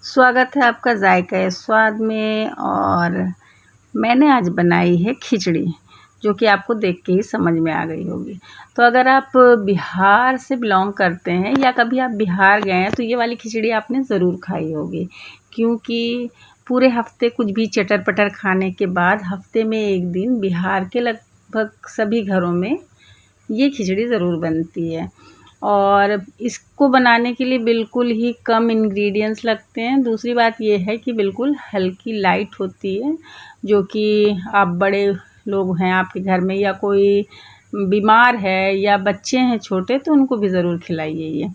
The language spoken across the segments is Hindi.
स्वागत है आपका जायका स्वाद में। और मैंने आज बनाई है खिचड़ी, जो कि आपको देख के ही समझ में आ गई होगी। तो अगर आप बिहार से बिलोंग करते हैं या कभी आप बिहार गए हैं तो ये वाली खिचड़ी आपने ज़रूर खाई होगी, क्योंकि पूरे हफ्ते कुछ भी चटर पटर खाने के बाद हफ्ते में एक दिन बिहार के लगभग सभी घरों में ये खिचड़ी ज़रूर बनती है। और इसको बनाने के लिए बिल्कुल ही कम इंग्रेडिएंट्स लगते हैं। दूसरी बात ये है कि बिल्कुल हल्की लाइट होती है, जो कि आप बड़े लोग हैं आपके घर में या कोई बीमार है या बच्चे हैं छोटे तो उनको भी ज़रूर खिलाइए। ये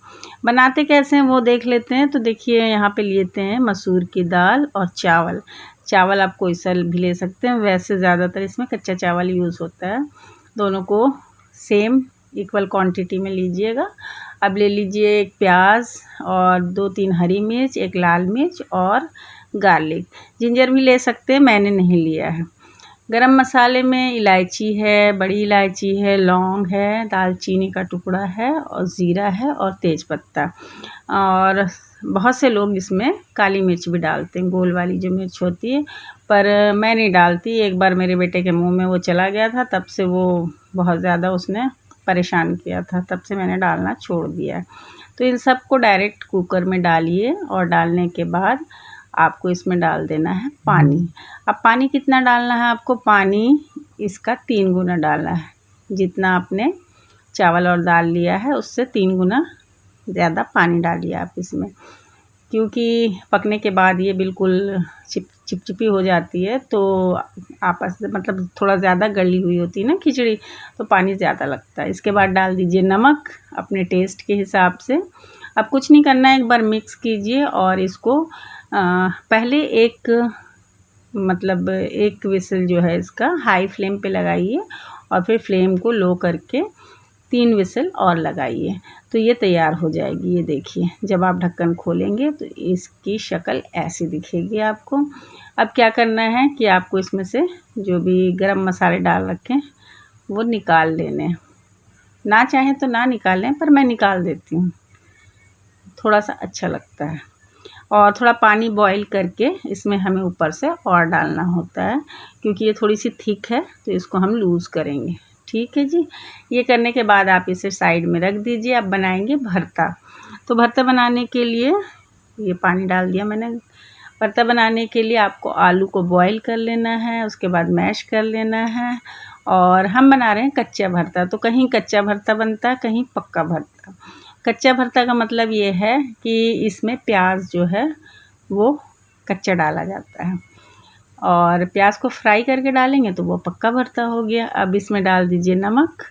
बनाते कैसे हैं वो देख लेते हैं। तो देखिए, यहाँ पे लेते हैं मसूर की दाल और चावल। चावल आप कोई सा भी ले सकते हैं, वैसे ज़्यादातर इसमें कच्चा चावल यूज़ होता है। दोनों को सेम इक्वल क्वांटिटी में लीजिएगा। अब ले लीजिए एक प्याज और 2-3 हरी मिर्च, एक लाल मिर्च और गार्लिक। जिंजर भी ले सकते हैं, मैंने नहीं लिया है। गरम मसाले में इलायची है, बड़ी इलायची है, लौंग है, दालचीनी का टुकड़ा है और ज़ीरा है और तेज़पत्ता। और बहुत से लोग इसमें काली मिर्च भी डालते हैं, गोल वाली जो मिर्च होती है, पर मैं नहीं डालती। एक बार मेरे बेटे के मुंह में वो चला गया था, तब से वो बहुत ज़्यादा उसने परेशान किया था, तब से मैंने डालना छोड़ दिया है। तो इन सब को डायरेक्ट कुकर में डालिए और डालने के बाद आपको इसमें डाल देना है पानी। अब पानी कितना डालना है आपको? पानी इसका 3 गुना डालना है। जितना आपने चावल और दाल लिया है उससे 3 गुना ज़्यादा पानी डालिए आप इसमें, क्योंकि पकने के बाद ये बिल्कुल चिपचिपी हो जाती है, तो आपस में मतलब थोड़ा ज़्यादा गली हुई होती है ना खिचड़ी, तो पानी ज़्यादा लगता है। इसके बाद डाल दीजिए नमक अपने टेस्ट के हिसाब से। अब कुछ नहीं करना है, एक बार मिक्स कीजिए और इसको पहले एक विसल जो है इसका हाई फ्लेम पे लगाइए और फिर फ्लेम को लो करके 3 विसल और लगाइए, तो ये तैयार हो जाएगी। ये देखिए, जब आप ढक्कन खोलेंगे तो इसकी शक्ल ऐसी दिखेगी आपको। अब क्या करना है कि आपको इसमें से जो भी गरम मसाले डाल रखे हैं वो निकाल लेने हैं। ना चाहें तो ना निकालें, पर मैं निकाल देती हूँ, थोड़ा सा अच्छा लगता है। और थोड़ा पानी बॉईल करके इसमें हमें ऊपर से और डालना होता है, क्योंकि ये थोड़ी सी थिक है तो इसको हम लूज़ करेंगे। ठीक है जी। ये करने के बाद आप इसे साइड में रख दीजिए। अब बनाएंगे भरता। तो भरता बनाने के लिए ये पानी डाल दिया मैंने। भरता बनाने के लिए आपको आलू को बॉईल कर लेना है, उसके बाद मैश कर लेना है। और हम बना रहे हैं कच्चा भरता, तो कहीं कच्चा भरता बनता है, कहीं पक्का भरता। कच्चा भरता का मतलब ये है कि इसमें प्याज जो है वो कच्चा डाला जाता है, और प्याज को फ्राई करके डालेंगे तो वो पक्का भरता हो गया। अब इसमें डाल दीजिए नमक,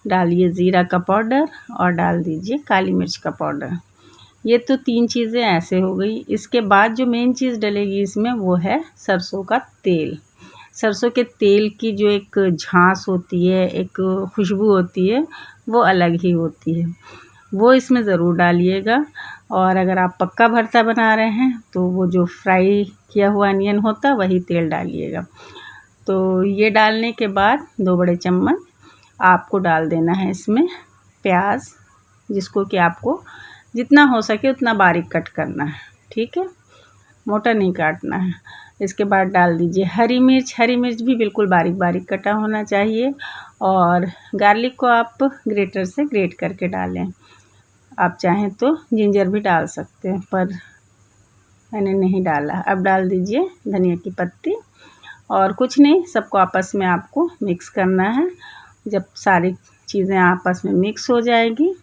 डालिए ज़ीरा का पाउडर और डाल दीजिए काली मिर्च का पाउडर। ये तो 3 चीज़ें ऐसे हो गई। इसके बाद जो मेन चीज़ डलेगी इसमें वो है सरसों का तेल। सरसों के तेल की जो एक झांस होती है, एक खुशबू होती है, वो अलग ही होती है, वो इसमें ज़रूर डालिएगा। और अगर आप पक्का भरता बना रहे हैं तो वो जो फ्राई किया हुआ अनियन होता है वही तेल डालिएगा। तो ये डालने के बाद 2 बड़े चम्मच आपको डाल देना है इसमें प्याज, जिसको कि आपको जितना हो सके उतना बारीक कट करना है। ठीक है, मोटा नहीं काटना है। इसके बाद डाल दीजिए हरी मिर्च। हरी मिर्च भी बिल्कुल बारीक बारीक कटा होना चाहिए। और गार्लिक को आप ग्रेटर से ग्रेट करके डालें। आप चाहें तो जिंजर भी डाल सकते हैं, पर मैंने नहीं डाला। अब डाल दीजिए धनिया की पत्ती और कुछ नहीं, सबको आपस में आपको मिक्स करना है। जब सारी चीज़ें आपस में मिक्स हो जाएगी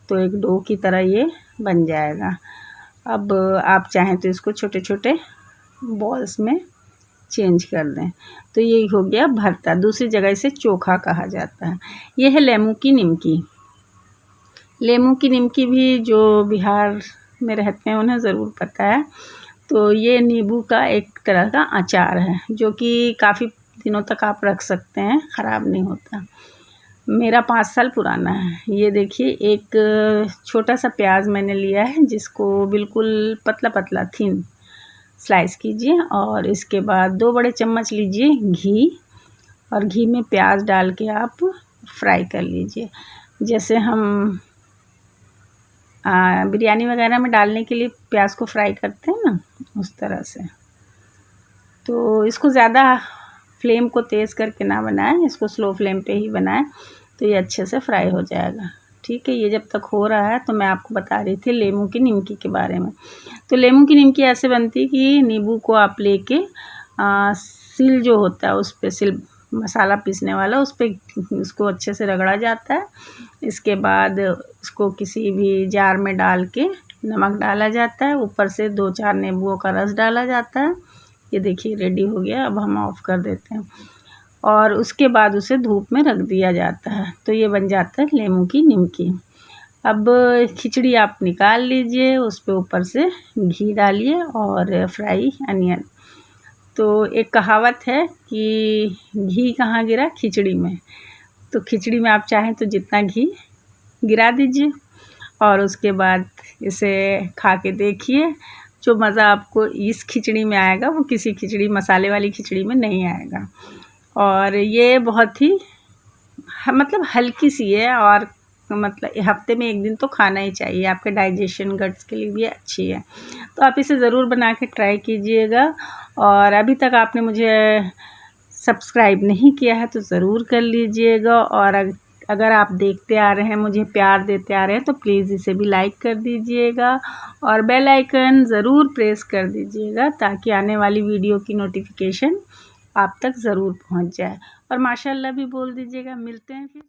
तो एक डो की तरह ये बन जाएगा। अब आप चाहें तो इसको छोटे छोटे बॉल्स में चेंज कर दें। तो ये हो गया भरता। दूसरी जगह इसे चोखा कहा जाता है। ये है लेमू की निमकी। लेमू की निमकी भी जो बिहार में रहते हैं उन्हें ज़रूर पता है। तो ये नींबू का एक तरह का अचार है, जो कि काफ़ी दिनों तक आप रख सकते हैं, ख़राब नहीं होता। मेरा 5 साल पुराना है। ये देखिए, एक छोटा सा प्याज मैंने लिया है, जिसको बिल्कुल पतला पतला थिन स्लाइस कीजिए। और इसके बाद 2 बड़े चम्मच लीजिए घी, और घी में प्याज डाल के आप फ्राई कर लीजिए। जैसे हम बिरयानी वगैरह में डालने के लिए प्याज को फ्राई करते हैं ना, उस तरह से। तो इसको ज़्यादा फ्लेम को तेज़ करके ना बनाएं, इसको स्लो फ्लेम पे ही बनाएं, तो ये अच्छे से फ्राई हो जाएगा। ठीक है, ये जब तक हो रहा है तो मैं आपको बता रही थी लेमू की निमकी के बारे में। तो लेमू की निमकी ऐसे बनती है कि नींबू को आप लेके सिल जो होता है उस पे, सिल मसाला पीसने वाला, उस पे उसको अच्छे से रगड़ा जाता है। इसके बाद उसको किसी भी जार में डाल के नमक डाला जाता है, ऊपर से 2-4 नींबुओं का रस डाला जाता है। ये देखिए रेडी हो गया, अब हम ऑफ़ कर देते हैं और उसके बाद उसे धूप में रख दिया जाता है। तो ये बन जाता है लेमू की निमकी। अब खिचड़ी आप निकाल लीजिए, उस पे ऊपर से घी डालिए और फ्राई अनियन। तो एक कहावत है कि घी कहाँ गिरा खिचड़ी में, तो खिचड़ी में आप चाहें तो जितना घी गिरा दीजिए और उसके बाद इसे खा के देखिए। जो मज़ा आपको इस खिचड़ी में आएगा वो किसी खिचड़ी, मसाले वाली खिचड़ी में नहीं आएगा। और ये बहुत ही मतलब हल्की सी है और मतलब हफ्ते में 1 दिन तो खाना ही चाहिए, आपके डाइजेशन गट्स के लिए भी अच्छी है। तो आप इसे ज़रूर बना के ट्राई कीजिएगा। और अभी तक आपने मुझे सब्सक्राइब नहीं किया है तो ज़रूर कर लीजिएगा। और अगर आप देखते आ रहे हैं, मुझे प्यार देते आ रहे हैं, तो प्लीज़ इसे भी लाइक कर दीजिएगा और बेल आइकन ज़रूर प्रेस कर दीजिएगा ताकि आने वाली वीडियो की नोटिफिकेशन आप तक ज़रूर पहुंच जाए। और माशाल्लाह भी बोल दीजिएगा। मिलते हैं फिर।